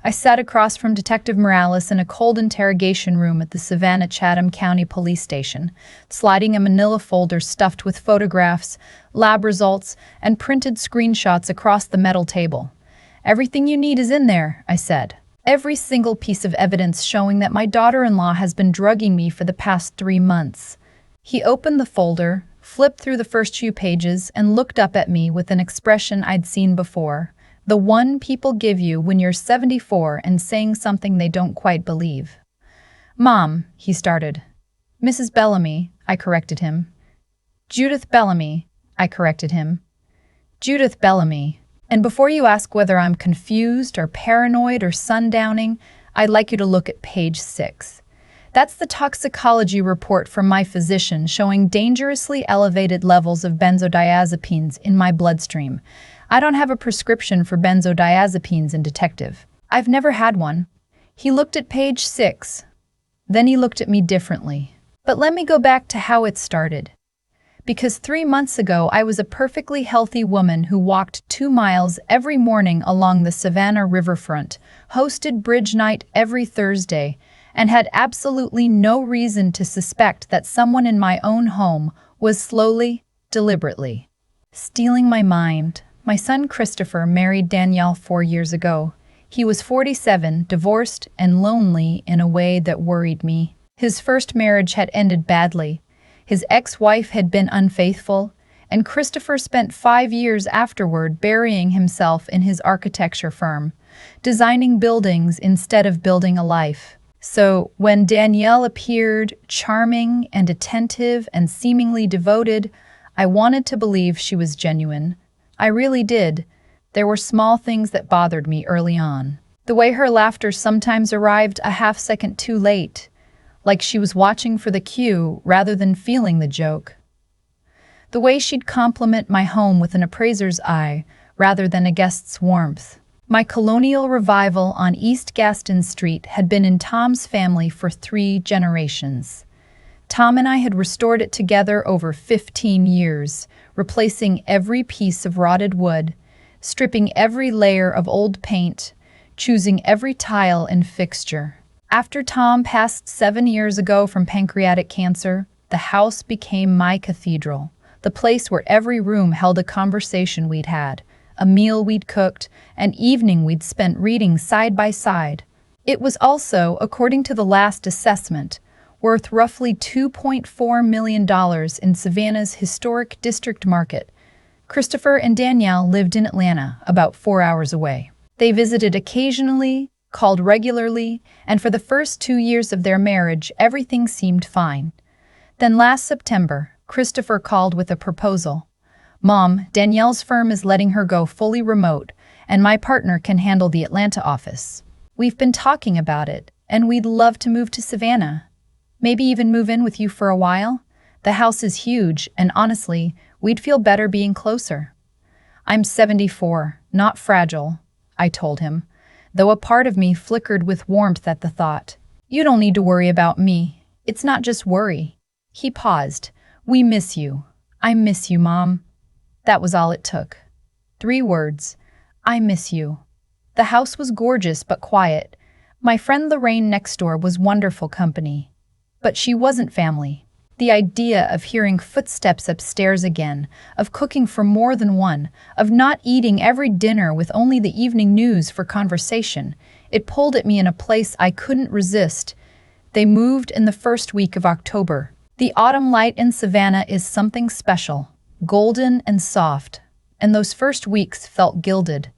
I sat across from Detective Morales in a cold interrogation room at the Savannah Chatham County Police Station, sliding a manila folder stuffed with photographs, lab results, and printed screenshots across the metal table. "Everything you need is in there," I said. "Every single piece of evidence showing that my daughter-in-law has been drugging me for the past 3 months." He opened the folder, flipped through the first few pages, and looked up at me with an expression I'd seen before. The one people give you when you're 74 and saying something they don't quite believe. "Mom," he started. "Mrs. Bellamy," I corrected him. "Judith Bellamy," I corrected him. "Judith Bellamy. And before you ask whether I'm confused or paranoid or sundowning, I'd like you to look at page 6. That's the toxicology report from my physician showing dangerously elevated levels of benzodiazepines in my bloodstream. I don't have a prescription for benzodiazepines in Detective. I've never had one." He looked at page 6. Then he looked at me differently. "But let me go back to how it started. Because 3 months ago I was a perfectly healthy woman who walked 2 miles every morning along the Savannah riverfront, hosted bridge night every Thursday, and had absolutely no reason to suspect that someone in my own home was slowly, deliberately stealing my mind. My son Christopher married Danielle 4 years ago. He was 47, divorced, and lonely in a way that worried me. His first marriage had ended badly. His ex-wife had been unfaithful, and Christopher spent 5 years afterward burying himself in his architecture firm, designing buildings instead of building a life. So, when Danielle appeared, charming and attentive and seemingly devoted, I wanted to believe she was genuine. I really did. There were small things that bothered me early on. The way her laughter sometimes arrived a half-second too late, like she was watching for the cue rather than feeling the joke. The way she'd compliment my home with an appraiser's eye rather than a guest's warmth. My colonial revival on East Gaston Street had been in Tom's family for 3 generations. Tom and I had restored it together over 15 years, replacing every piece of rotted wood, stripping every layer of old paint, choosing every tile and fixture. After Tom passed 7 years ago from pancreatic cancer, the house became my cathedral, the place where every room held a conversation we'd had, a meal we'd cooked, an evening we'd spent reading side by side. It was also, according to the last assessment, worth roughly $2.4 million in Savannah's historic district market. Christopher and Danielle lived in Atlanta, about 4 hours away. They visited occasionally, called regularly, and for the first 2 years of their marriage, everything seemed fine. Then last September, Christopher called with a proposal. "Mom, Danielle's firm is letting her go fully remote, and my partner can handle the Atlanta office. We've been talking about it, and we'd love to move to Savannah. Maybe even move in with you for a while? The house is huge, and honestly, we'd feel better being closer." "I'm 74, not fragile," I told him, though a part of me flickered with warmth at the thought. "You don't need to worry about me. It's not just worry." He paused. "We miss you. I miss you, Mom." That was all it took. 3 words. I miss you. The house was gorgeous but quiet. My friend Lorraine next door was wonderful company. But she wasn't family. The idea of hearing footsteps upstairs again, of cooking for more than one, of not eating every dinner with only the evening news for conversation, it pulled at me in a place I couldn't resist. They moved in the first week of October. The autumn light in Savannah is something special, golden and soft, and those first weeks felt gilded.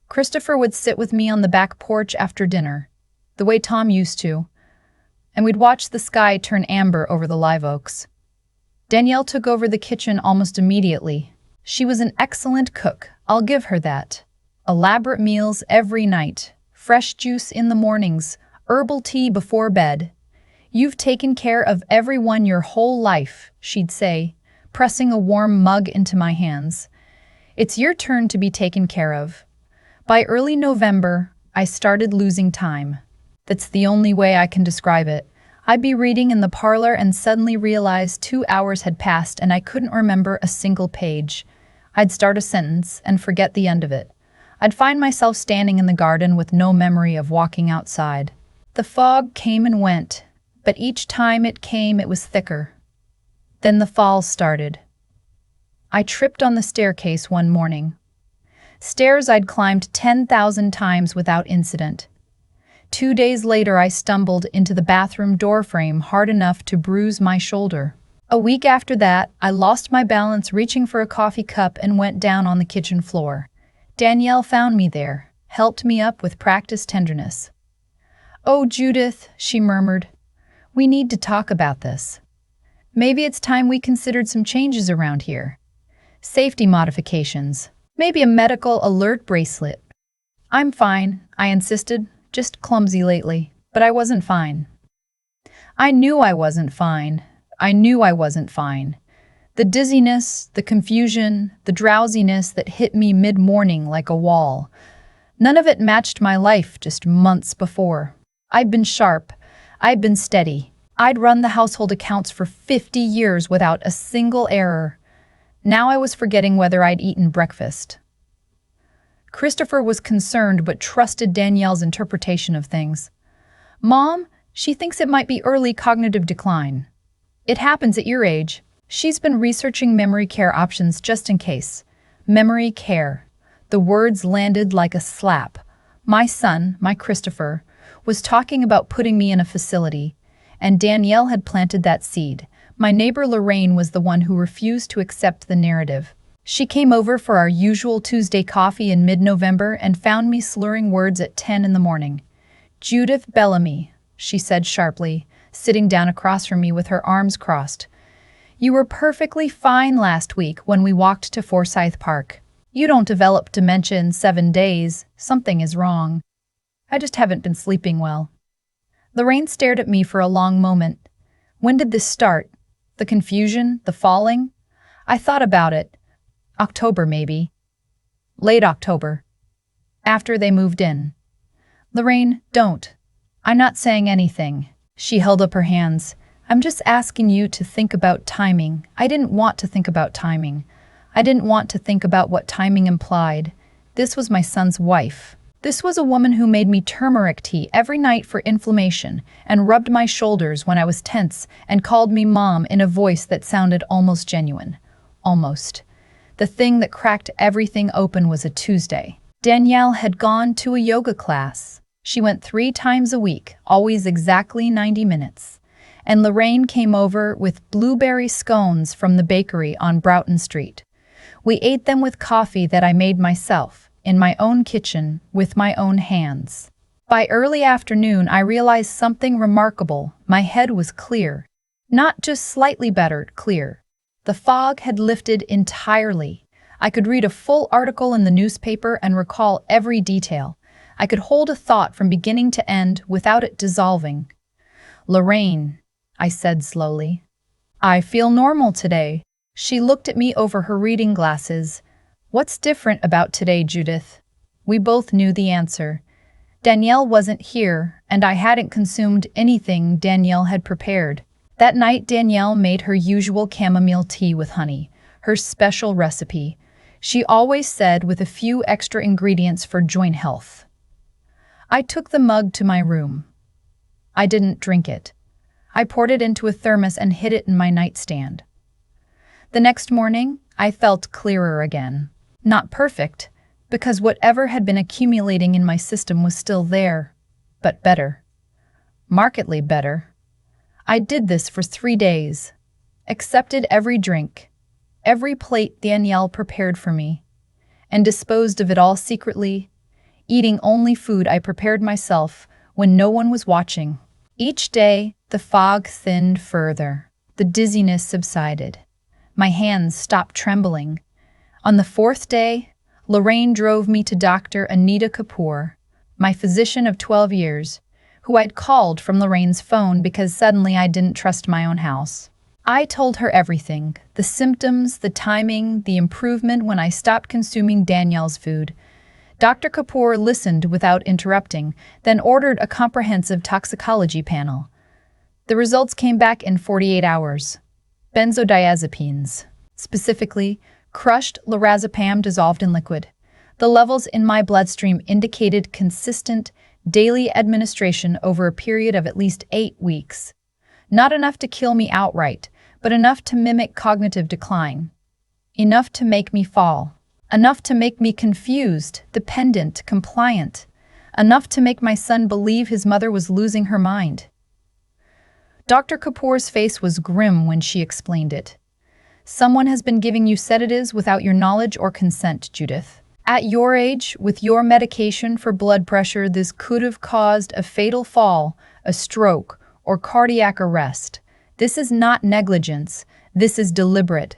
Christopher would sit with me on the back porch after dinner, the way Tom used to, and we'd watch the sky turn amber over the live oaks. Danielle took over the kitchen almost immediately. She was an excellent cook, I'll give her that. Elaborate meals every night, fresh juice in the mornings, herbal tea before bed. "You've taken care of everyone your whole life," she'd say, pressing a warm mug into my hands. "It's your turn to be taken care of." By early November, I started losing time. That's the only way I can describe it. I'd be reading in the parlor and suddenly realize 2 hours had passed and I couldn't remember a single page. I'd start a sentence and forget the end of it. I'd find myself standing in the garden with no memory of walking outside. The fog came and went, but each time it came, it was thicker. Then the falls started. I tripped on the staircase one morning. Stairs I'd climbed 10,000 times without incident. 2 days later, I stumbled into the bathroom doorframe hard enough to bruise my shoulder. A week after that, I lost my balance reaching for a coffee cup and went down on the kitchen floor. Danielle found me there, helped me up with practiced tenderness. "Oh, Judith," she murmured, "we need to talk about this. Maybe it's time we considered some changes around here. Safety modifications. Maybe a medical alert bracelet." "I'm fine," I insisted, "just clumsy lately." But I wasn't fine. I knew I wasn't fine. The dizziness, the confusion, the drowsiness that hit me mid-morning like a wall. None of it matched my life just months before. I'd been sharp. I'd been steady. I'd run the household accounts for 50 years without a single error. Now I was forgetting whether I'd eaten breakfast. Christopher was concerned but trusted Danielle's interpretation of things. "Mom, she thinks it might be early cognitive decline. It happens at your age." She's been researching memory care options just in case. Memory care. The words landed like a slap. My son, my Christopher, was talking about putting me in a facility, and Danielle had planted that seed. My neighbor Lorraine was the one who refused to accept the narrative. She came over for our usual Tuesday coffee in mid-November and found me slurring words at 10 in the morning. "Judith Bellamy," she said sharply, sitting down across from me with her arms crossed. "You were perfectly fine last week when we walked to Forsyth Park. You don't develop dementia in 7 days. Something is wrong. I just haven't been sleeping well." Lorraine stared at me for a long moment. When did this start? The confusion? The falling? I thought about it. October, maybe. Late October. After they moved in. "Lorraine, don't. I'm not saying anything." She held up her hands. "I'm just asking you to think about timing." I didn't want to think about timing. I didn't want to think about what timing implied. This was my son's wife. This was a woman who made me turmeric tea every night for inflammation and rubbed my shoulders when I was tense and called me mom in a voice that sounded almost genuine. Almost. The thing that cracked everything open was a Tuesday. Danielle had gone to a yoga class. She went 3 times a week, always exactly 90 minutes. And Lorraine came over with blueberry scones from the bakery on Broughton Street. We ate them with coffee that I made myself, in my own kitchen, with my own hands. By early afternoon, I realized something remarkable. My head was clear. Not just slightly better, clear. The fog had lifted entirely. I could read a full article in the newspaper and recall every detail. I could hold a thought from beginning to end without it dissolving. "Lorraine," I said slowly, "I feel normal today." She looked at me over her reading glasses. "What's different about today, Judith?" We both knew the answer. Danielle wasn't here, and I hadn't consumed anything Danielle had prepared. That night, Danielle made her usual chamomile tea with honey, her special recipe. She always said with a few extra ingredients for joint health. I took the mug to my room. I didn't drink it. I poured it into a thermos and hid it in my nightstand. The next morning, I felt clearer again. Not perfect, because whatever had been accumulating in my system was still there, but better. Markedly better. I did this for 3 days. Accepted every drink, every plate Danielle prepared for me, and disposed of it all secretly, eating only food I prepared myself when no one was watching. Each day, the fog thinned further. The dizziness subsided. My hands stopped trembling. On the 4th day, Lorraine drove me to Dr. Anita Kapoor, my physician of 12 years, who I'd called from Lorraine's phone because suddenly I didn't trust my own house. I told her everything, the symptoms, the timing, the improvement when I stopped consuming Danielle's food. Dr. Kapoor listened without interrupting, then ordered a comprehensive toxicology panel. The results came back in 48 hours. Benzodiazepines, specifically crushed lorazepam dissolved in liquid. The levels in my bloodstream indicated consistent, daily administration over a period of at least 8 weeks. Not enough to kill me outright, but enough to mimic cognitive decline. Enough to make me fall. Enough to make me confused, dependent, compliant. Enough to make my son believe his mother was losing her mind. Dr. Kapoor's face was grim when she explained it. Someone has been giving you sedatives without your knowledge or consent, Judith. At your age, with your medication for blood pressure, this could have caused a fatal fall, a stroke, or cardiac arrest. This is not negligence. This is deliberate.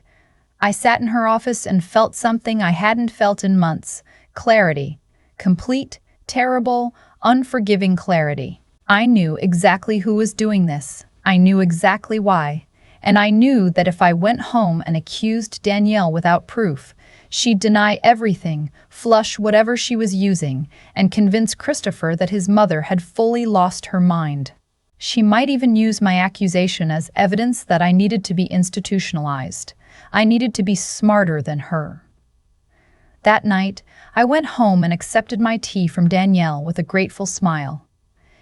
I sat in her office and felt something I hadn't felt in months. Clarity. Complete, terrible, unforgiving clarity. I knew exactly who was doing this. I knew exactly why. And I knew that if I went home and accused Danielle without proof, she'd deny everything, flush whatever she was using, and convince Christopher that his mother had fully lost her mind. She might even use my accusation as evidence that I needed to be institutionalized. I needed to be smarter than her. That night, I went home and accepted my tea from Danielle with a grateful smile.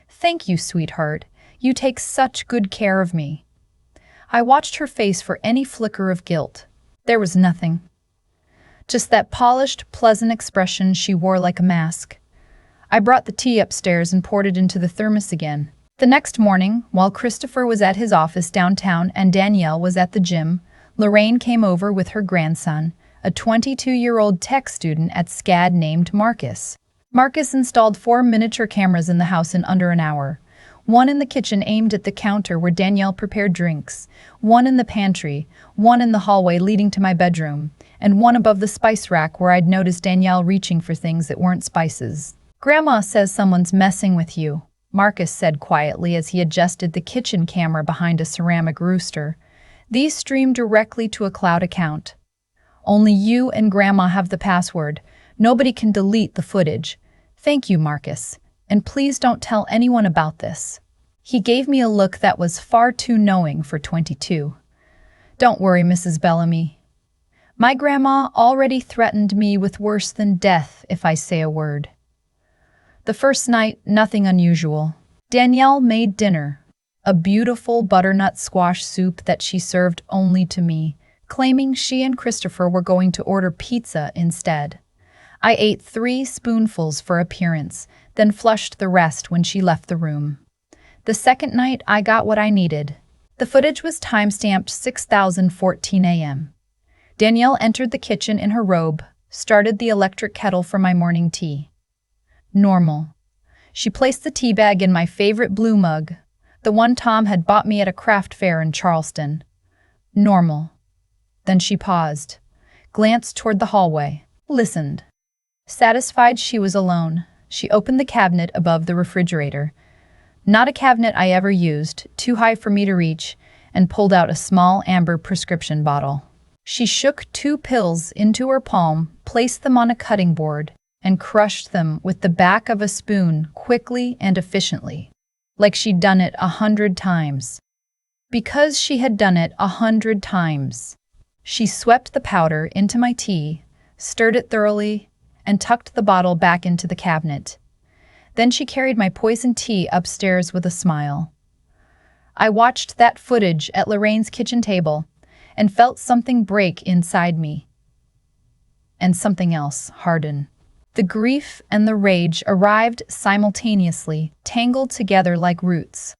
"Thank you, sweetheart. You take such good care of me." I watched her face for any flicker of guilt. There was nothing. Just that polished, pleasant expression she wore like a mask. I brought the tea upstairs and poured it into the thermos again. The next morning, while Christopher was at his office downtown and Danielle was at the gym, Lorraine came over with her grandson, a 22-year-old tech student at SCAD named Marcus. Marcus installed 4 miniature cameras in the house in under an hour. One in the kitchen aimed at the counter where Danielle prepared drinks, one in the pantry, one in the hallway leading to my bedroom, and one above the spice rack where I'd noticed Danielle reaching for things that weren't spices. "Grandma says someone's messing with you," Marcus said quietly as he adjusted the kitchen camera behind a ceramic rooster. "These stream directly to a cloud account. Only you and Grandma have the password. Nobody can delete the footage. Thank you, Marcus. And please don't tell anyone about this." He gave me a look that was far too knowing for 22. "Don't worry, Mrs. Bellamy. My grandma already threatened me with worse than death if I say a word." The first night, nothing unusual. Danielle made dinner, a beautiful butternut squash soup that she served only to me, claiming she and Christopher were going to order pizza instead. I ate 3 spoonfuls for appearance, then flushed the rest when she left the room. The second night, I got what I needed. The footage was time-stamped 6:14 a.m. Danielle entered the kitchen in her robe, started the electric kettle for my morning tea. Normal. She placed the tea bag in my favorite blue mug, the one Tom had bought me at a craft fair in Charleston. Normal. Then she paused, glanced toward the hallway, listened. Satisfied she was alone, she opened the cabinet above the refrigerator. Not a cabinet I ever used, too high for me to reach, and pulled out a small amber prescription bottle. She shook 2 pills into her palm, placed them on a cutting board, and crushed them with the back of a spoon quickly and efficiently, like she'd done it 100 times. Because she had done it 100 times. She swept the powder into my tea, stirred it thoroughly, and tucked the bottle back into the cabinet. Then she carried my poison tea upstairs with a smile. I watched that footage at Lorraine's kitchen table and felt something break inside me. And something else harden. The grief and the rage arrived simultaneously, tangled together like roots.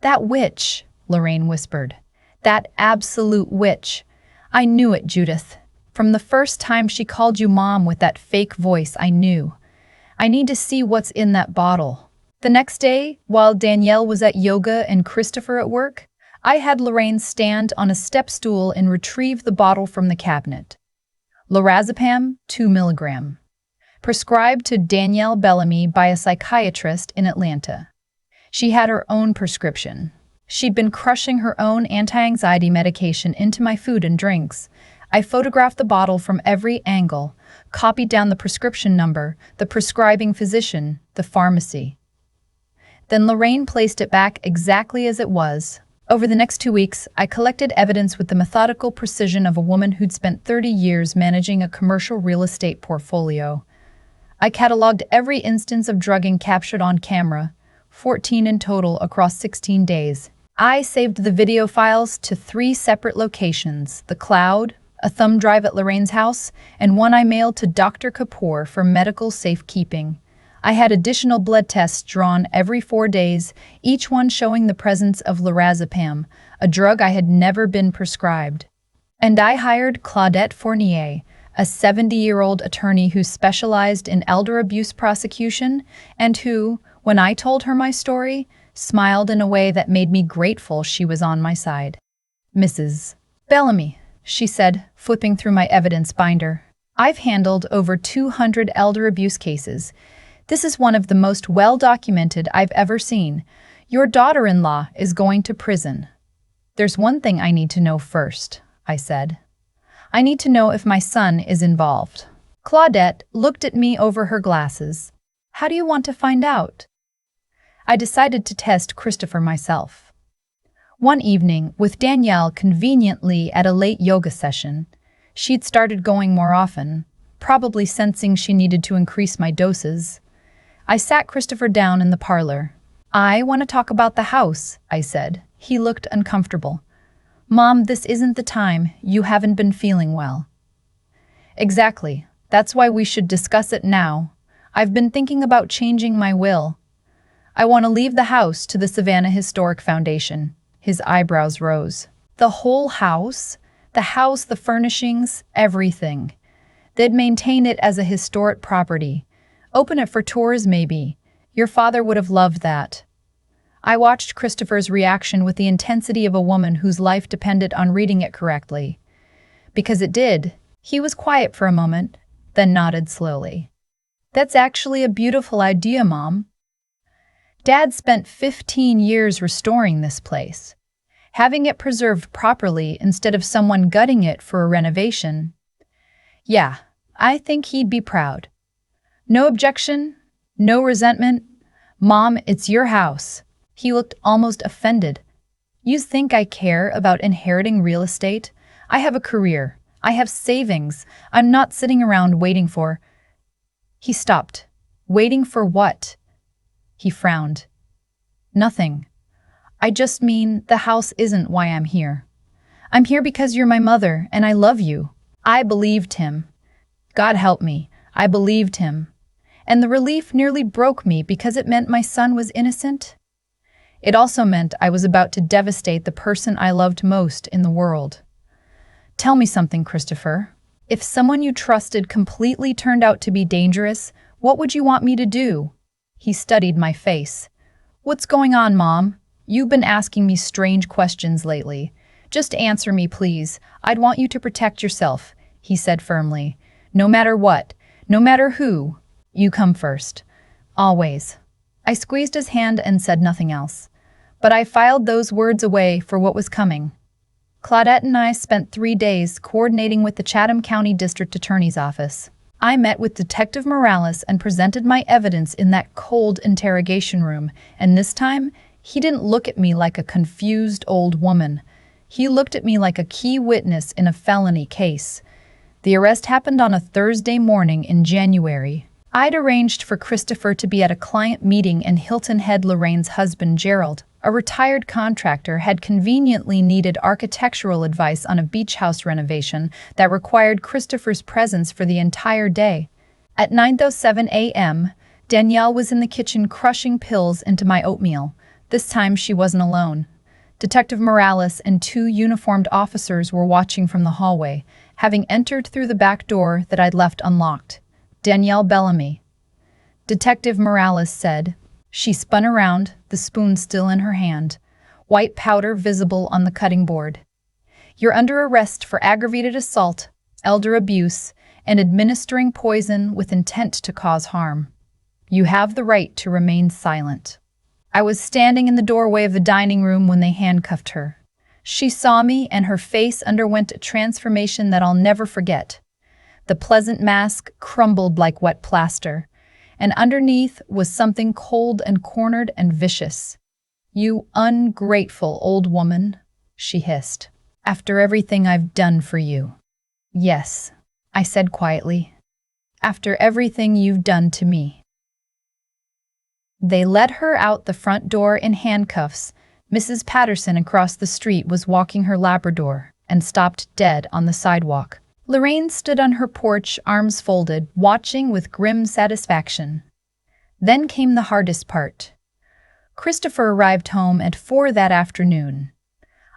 "That witch," Lorraine whispered. "That absolute witch. I knew it, Judith. From the first time she called you Mom with that fake voice, I knew. I need to see what's in that bottle." The next day, while Danielle was at yoga and Christopher at work, I had Lorraine stand on a step stool and retrieve the bottle from the cabinet. Lorazepam, 2 mg. Prescribed to Danielle Bellamy by a psychiatrist in Atlanta. She had her own prescription. She'd been crushing her own anti-anxiety medication into my food and drinks. I photographed the bottle from every angle, copied down the prescription number, the prescribing physician, the pharmacy. Then Lorraine placed it back exactly as it was. Over the next 2 weeks, I collected evidence with the methodical precision of a woman who'd spent 30 years managing a commercial real estate portfolio. I cataloged every instance of drugging captured on camera, 14 in total across 16 days. I saved the video files to 3 separate locations: the cloud, a thumb drive at Lorraine's house, and one I mailed to Dr. Kapoor for medical safekeeping. I had additional blood tests drawn every 4 days, each one showing the presence of lorazepam, a drug I had never been prescribed. And I hired Claudette Fournier, a 70-year-old attorney who specialized in elder abuse prosecution and who, when I told her my story, smiled in a way that made me grateful she was on my side. "Mrs. Bellamy," she said, flipping through my evidence binder, "I've handled over 200 elder abuse cases. This is one of the most well-documented I've ever seen. Your daughter-in-law is going to prison." "There's one thing I need to know first," I said. "I need to know if my son is involved." Claudette looked at me over her glasses. "How do you want to find out?" I decided to test Christopher myself. One evening, with Danielle conveniently at a late yoga session, she'd started going more often, probably sensing she needed to increase my doses. I sat Christopher down in the parlor. "I want to talk about the house," I said. He looked uncomfortable. "Mom, this isn't the time. You haven't been feeling well." "Exactly. That's why we should discuss it now. I've been thinking about changing my will. I want to leave the house to the Savannah Historic Foundation." His eyebrows rose. "The whole house? The house, the furnishings, everything. They'd maintain it as a historic property. Open it for tours, maybe. Your father would have loved that." I watched Christopher's reaction with the intensity of a woman whose life depended on reading it correctly. Because it did. He was quiet for a moment, then nodded slowly. "That's actually a beautiful idea, Mom. Dad spent 15 years restoring this place. Having it preserved properly instead of someone gutting it for a renovation. Yeah, I think he'd be proud. No objection, no resentment. Mom, it's your house." He looked almost offended. "You think I care about inheriting real estate? I have a career. I have savings. I'm not sitting around waiting for—" He stopped. "Waiting for what?" He frowned. "Nothing. I just mean the house isn't why I'm here. I'm here because you're my mother and I love you." I believed him. God help me, I believed him. And the relief nearly broke me because it meant my son was innocent. It also meant I was about to devastate the person I loved most in the world. "Tell me something, Christopher. If someone you trusted completely turned out to be dangerous, what would you want me to do?" He studied my face. "What's going on, Mom? You've been asking me strange questions lately. Just answer me, please. I'd want you to protect yourself," he said firmly. "No matter what, no matter who, you come first. Always." I squeezed his hand and said nothing else. But I filed those words away for what was coming. Claudette and I spent 3 days coordinating with the Chatham County District Attorney's Office. I met with Detective Morales and presented my evidence in that cold interrogation room, and this time, he didn't look at me like a confused old woman. He looked at me like a key witness in a felony case. The arrest happened on a Thursday morning in January. I'd arranged for Christopher to be at a client meeting in Hilton Head. Lorraine's husband, Gerald, a retired contractor, had conveniently needed architectural advice on a beach house renovation that required Christopher's presence for the entire day. At 9:07 a.m., Danielle was in the kitchen crushing pills into my oatmeal. This time she wasn't alone. Detective Morales and 2 uniformed officers were watching from the hallway, having entered through the back door that I'd left unlocked. "Danielle Bellamy," Detective Morales said. She spun around, the spoon still in her hand, white powder visible on the cutting board. "You're under arrest for aggravated assault, elder abuse, and administering poison with intent to cause harm. You have the right to remain silent." I was standing in the doorway of the dining room when they handcuffed her. She saw me, and her face underwent a transformation that I'll never forget. The pleasant mask crumbled like wet plaster, and underneath was something cold and cornered and vicious. "You ungrateful old woman," she hissed. "After everything I've done for you." "Yes," I said quietly. After everything you've done to me." They led her out the front door in handcuffs. Mrs. Patterson across the street was walking her Labrador and stopped dead on the sidewalk. Lorraine stood on her porch, arms folded, watching with grim satisfaction. Then came the hardest part. Christopher arrived home at 4 that afternoon.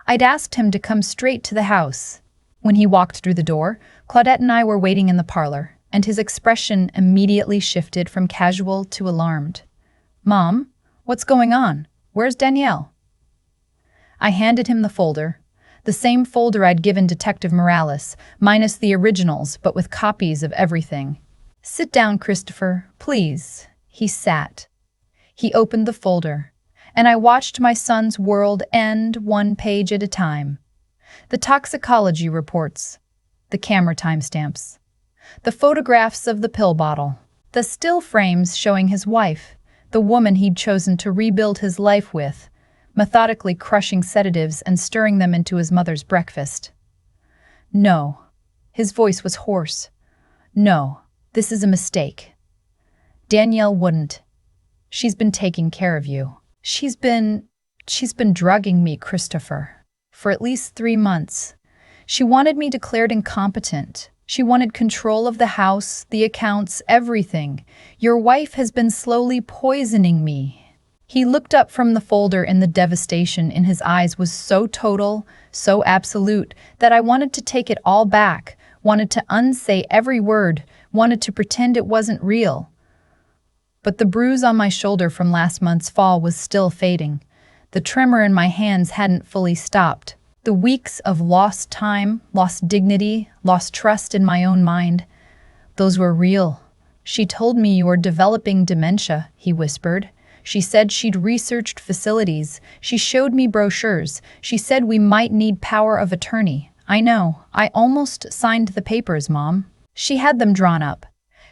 I'd asked him to come straight to the house. When he walked through the door, Claudette and I were waiting in the parlor, and his expression immediately shifted from casual to alarmed. "Mom, what's going on? Where's Danielle?" I handed him the folder. The same folder I'd given Detective Morales, minus the originals, but with copies of everything. "Sit down, Christopher, please." He sat. He opened the folder, and I watched my son's world end one page at a time. The toxicology reports, the camera timestamps, the photographs of the pill bottle, the still frames showing his wife, the woman he'd chosen to rebuild his life with, methodically crushing sedatives and stirring them into his mother's breakfast. "No." His voice was hoarse. "No, this is a mistake. Danielle wouldn't. She's been taking care of you. She's been drugging me, Christopher, for at least 3 months. She wanted me declared incompetent. She wanted control of the house, the accounts, everything. Your wife has been slowly poisoning me." He looked up from the folder, and the devastation in his eyes was so total, so absolute, that I wanted to take it all back, wanted to unsay every word, wanted to pretend it wasn't real. But the bruise on my shoulder from last month's fall was still fading. The tremor in my hands hadn't fully stopped. The weeks of lost time, lost dignity, lost trust in my own mind, those were real. "She told me you were developing dementia," he whispered. "She said she'd researched facilities. She showed me brochures. She said we might need power of attorney. I know. I almost signed the papers, Mom. She had them drawn up.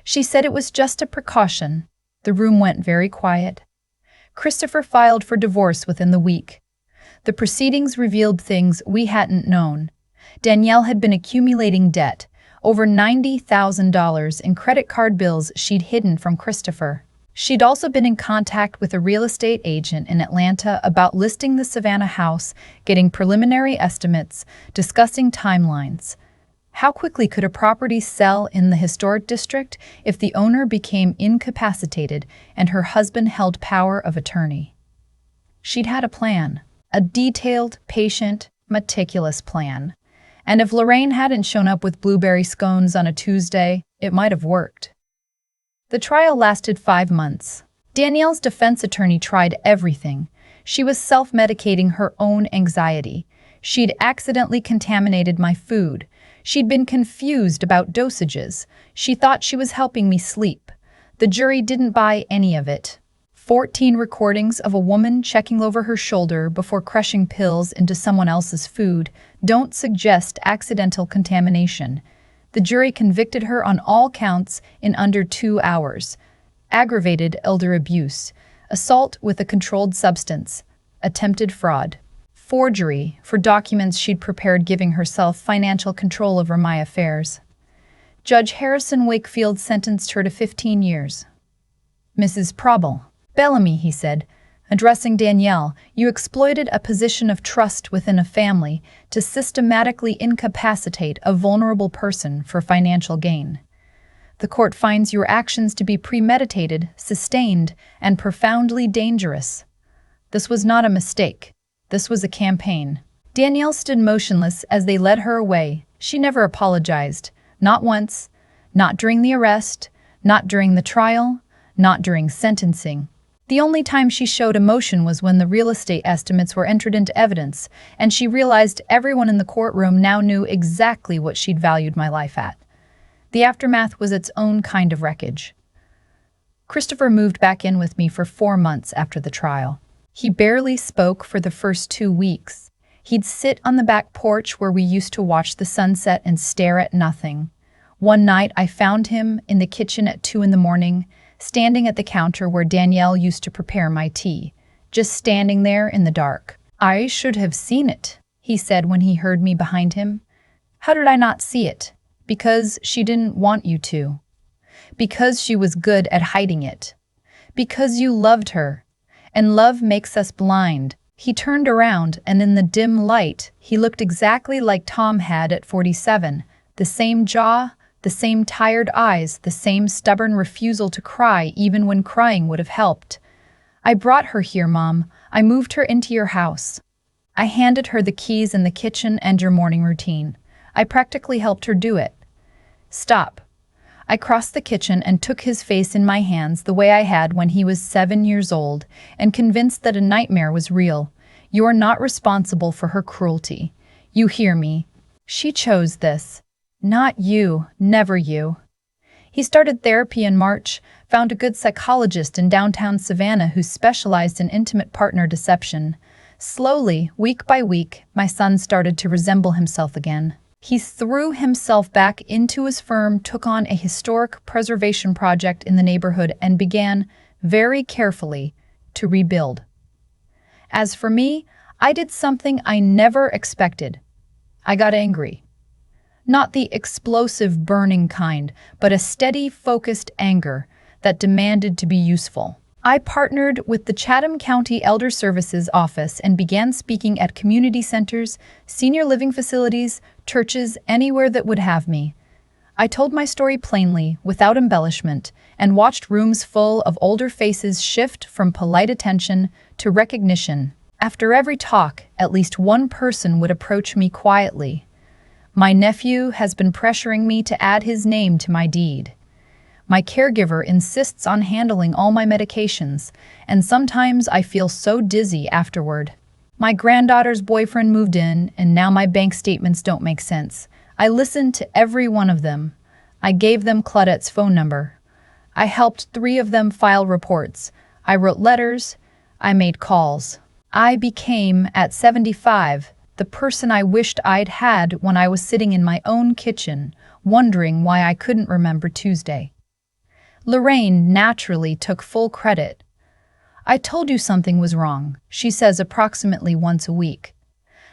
She said it was just a precaution." The room went very quiet. Christopher filed for divorce within the week. The proceedings revealed things we hadn't known. Danielle had been accumulating debt, over $90,000 in credit card bills she'd hidden from Christopher. She'd also been in contact with a real estate agent in Atlanta about listing the Savannah house, getting preliminary estimates, discussing timelines. How quickly could a property sell in the historic district if the owner became incapacitated and her husband held power of attorney? She'd had a plan, a detailed, patient, meticulous plan. And if Lorraine hadn't shown up with blueberry scones on a Tuesday, it might have worked. The trial lasted 5 months. Danielle's defense attorney tried everything. She was self-medicating her own anxiety. She'd accidentally contaminated my food. She'd been confused about dosages. She thought she was helping me sleep. The jury didn't buy any of it. 14 recordings of a woman checking over her shoulder before crushing pills into someone else's food don't suggest accidental contamination. The jury convicted her on all counts in under 2 hours. Aggravated elder abuse, assault with a controlled substance, attempted fraud, forgery for documents she'd prepared giving herself financial control over my affairs. Judge Harrison Wakefield sentenced her to 15 years. "Mrs. Bellamy," he said, addressing Danielle, "you exploited a position of trust within a family to systematically incapacitate a vulnerable person for financial gain. The court finds your actions to be premeditated, sustained, and profoundly dangerous. This was not a mistake. This was a campaign." Danielle stood motionless as they led her away. She never apologized. Not once. Not during the arrest. Not during the trial. Not during sentencing. The only time she showed emotion was when the real estate estimates were entered into evidence, and she realized everyone in the courtroom now knew exactly what she'd valued my life at. The aftermath was its own kind of wreckage. Christopher moved back in with me for 4 months after the trial. He barely spoke for the first 2 weeks. He'd sit on the back porch where we used to watch the sunset and stare at nothing. One night I found him in the kitchen at 2 in the morning, standing at the counter where Danielle used to prepare my tea, just standing there in the dark. "I should have seen it," he said when he heard me behind him. "How did I not see it?" "Because she didn't want you to. because she was good at hiding it. Because you loved her. And love makes us blind. He turned around, and in the dim light, he looked exactly like Tom had at 47. The same jaw, the same tired eyes, the same stubborn refusal to cry even when crying would have helped. I brought her here, Mom. I moved her into your house. I handed her the keys in the kitchen and your morning routine. I practically helped her do it. Stop. I crossed the kitchen and took his face in my hands the way I had when he was 7 years old, and convinced that a nightmare was real. You are not responsible for her cruelty. You hear me. She chose this. Not you, never you. He started therapy in March, found a good psychologist in downtown Savannah who specialized in intimate partner deception. Slowly, week by week, my son started to resemble himself again. He threw himself back into his firm, took on a historic preservation project in the neighborhood, and began, very carefully, to rebuild. As for me, I did something I never expected. I got angry. Not the explosive, burning kind, but a steady, focused anger that demanded to be useful. I partnered with the Chatham County Elder Services Office and began speaking at community centers, senior living facilities, churches, anywhere that would have me. I told my story plainly, without embellishment, and watched rooms full of older faces shift from polite attention to recognition. After every talk, at least one person would approach me quietly. My nephew has been pressuring me to add his name to my deed. My caregiver insists on handling all my medications, and sometimes I feel so dizzy afterward. My granddaughter's boyfriend moved in, and now my bank statements don't make sense. I listened to every one of them. I gave them Claudette's phone number. I helped 3 of them file reports. I wrote letters. I made calls. I became, at 75, the person I wished I'd had when I was sitting in my own kitchen, wondering why I couldn't remember Tuesday. Lorraine naturally took full credit. I told you something was wrong, she says approximately once a week.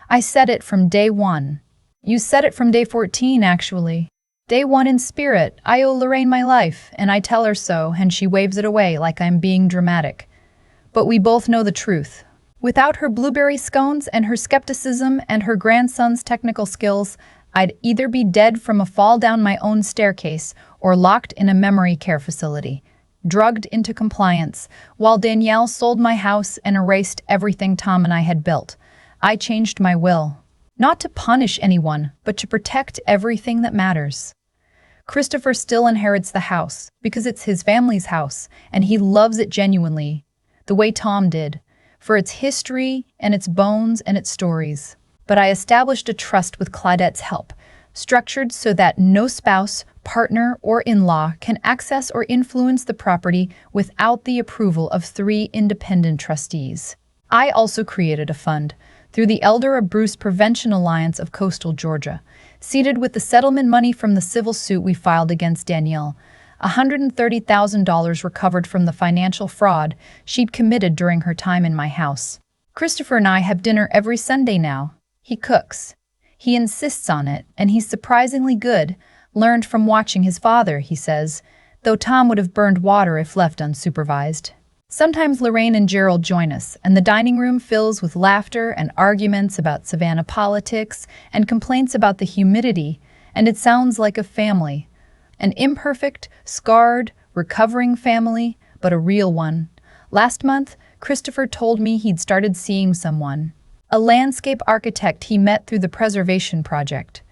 I said it from day 1. You said it from day 14, actually. Day 1 in spirit, I owe Lorraine my life, and I tell her so, and she waves it away like I'm being dramatic. But we both know the truth. Without her blueberry scones and her skepticism and her grandson's technical skills, I'd either be dead from a fall down my own staircase or locked in a memory care facility, drugged into compliance, while Danielle sold my house and erased everything Tom and I had built. I changed my will, not to punish anyone, but to protect everything that matters. Christopher still inherits the house because it's his family's house, and he loves it genuinely, the way Tom did, for its history and its bones and its stories. But I established a trust with Claudette's help, structured so that no spouse, partner, or in-law can access or influence the property without the approval of 3 independent trustees. I also created a fund through the Elder Abuse Prevention Alliance of Coastal Georgia, seeded with the settlement money from the civil suit we filed against Danielle, $130,000 recovered from the financial fraud she'd committed during her time in my house. Christopher and I have dinner every Sunday now. He cooks. He insists on it, and he's surprisingly good. Learned from watching his father, he says, though Tom would have burned water if left unsupervised. Sometimes Lorraine and Gerald join us, and the dining room fills with laughter and arguments about Savannah politics and complaints about the humidity, and it sounds like a family. An imperfect, scarred, recovering family, but a real one. Last month, Christopher told me he'd started seeing someone. A landscape architect he met through the preservation project.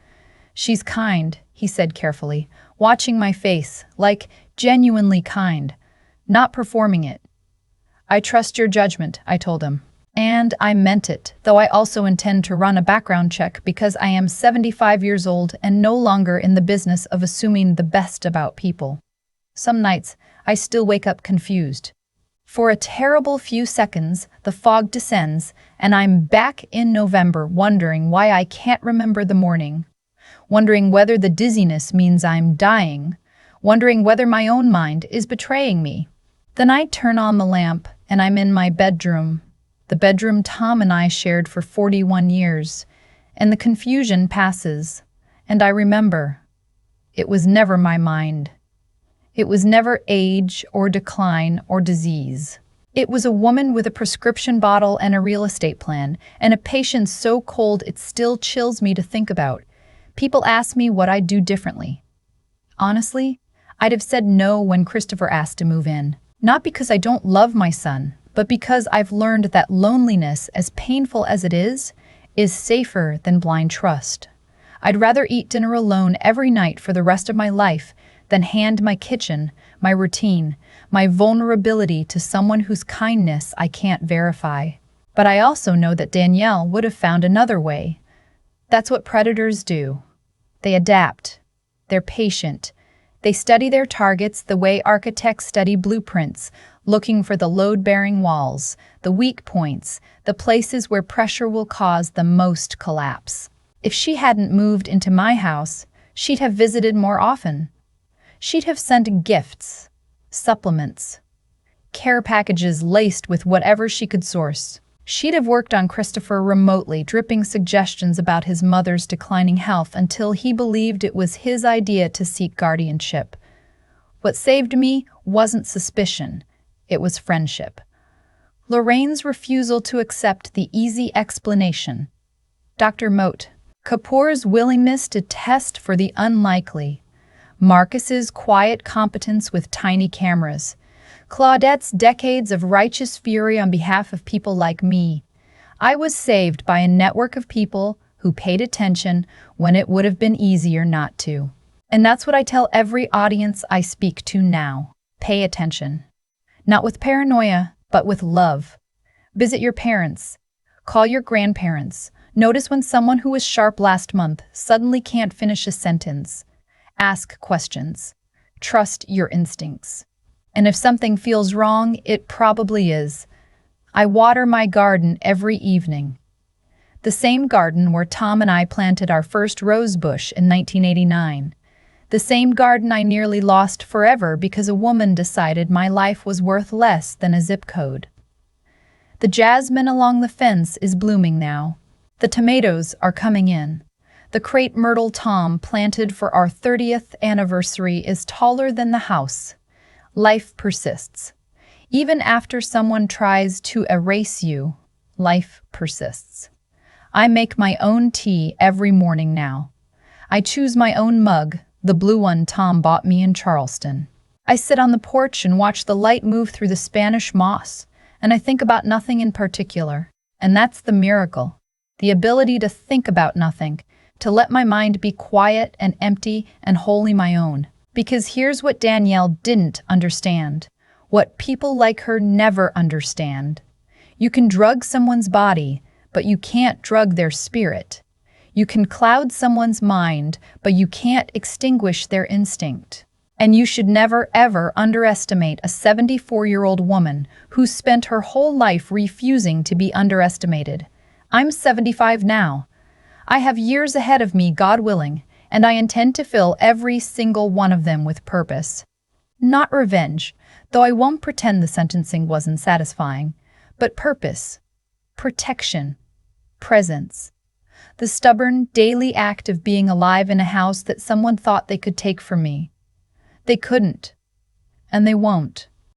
She's kind, he said carefully, watching my face, like genuinely kind, not performing it. I trust your judgment, I told him. And I meant it, though I also intend to run a background check because I am 75 years old and no longer in the business of assuming the best about people. Some nights, I still wake up confused. For a terrible few seconds, the fog descends, and I'm back in November wondering why I can't remember the morning, wondering whether the dizziness means I'm dying, wondering whether my own mind is betraying me. Then I turn on the lamp, and I'm in my bedroom, the bedroom Tom and I shared for 41 years, and the confusion passes, and I remember. It was never my mind. It was never age or decline or disease. It was a woman with a prescription bottle and a real estate plan, and a patience so cold it still chills me to think about. People ask me what I'd do differently. Honestly, I'd have said no when Christopher asked to move in. Not because I don't love my son, but because I've learned that loneliness, as painful as it is safer than blind trust. I'd rather eat dinner alone every night for the rest of my life than hand my kitchen, my routine, my vulnerability to someone whose kindness I can't verify. But I also know that Danielle would have found another way. That's what predators do. They adapt. They're patient. They study their targets the way architects study blueprints, looking for the load-bearing walls, the weak points, the places where pressure will cause the most collapse. If she hadn't moved into my house, she'd have visited more often. She'd have sent gifts, supplements, care packages laced with whatever she could source. She'd have worked on Christopher remotely, dripping suggestions about his mother's declining health until he believed it was his idea to seek guardianship. What saved me wasn't suspicion, it was friendship. Lorraine's refusal to accept the easy explanation. Dr. Moat. Kapoor's willingness to test for the unlikely. Marcus's quiet competence with tiny cameras. Claudette's decades of righteous fury on behalf of people like me. I was saved by a network of people who paid attention when it would have been easier not to. And that's what I tell every audience I speak to now. Pay attention. Not with paranoia, but with love. Visit your parents. Call your grandparents. Notice when someone who was sharp last month suddenly can't finish a sentence. Ask questions. Trust your instincts. And if something feels wrong, it probably is. I water my garden every evening. The same garden where Tom and I planted our first rose bush in 1989. The same garden I nearly lost forever because a woman decided my life was worth less than a zip code. The jasmine along the fence is blooming now. The tomatoes are coming in. The crepe myrtle Tom planted for our 30th anniversary is taller than the house. Life persists. Even after someone tries to erase you, life persists. I make my own tea every morning now. I choose my own mug, the blue one Tom bought me in Charleston. I sit on the porch and watch the light move through the Spanish moss, and I think about nothing in particular. And that's the miracle. The ability to think about nothing, to let my mind be quiet and empty and wholly my own. Because here's what Danielle didn't understand, what people like her never understand. You can drug someone's body, but you can't drug their spirit. You can cloud someone's mind, but you can't extinguish their instinct. And you should never, ever underestimate a 74-year-old woman who spent her whole life refusing to be underestimated. I'm 75 now. I have years ahead of me, God willing, and I intend to fill every single one of them with purpose. Not revenge, though I won't pretend the sentencing wasn't satisfying, but purpose, protection, presence. The stubborn, daily act of being alive in a house that someone thought they could take from me. They couldn't, and they won't.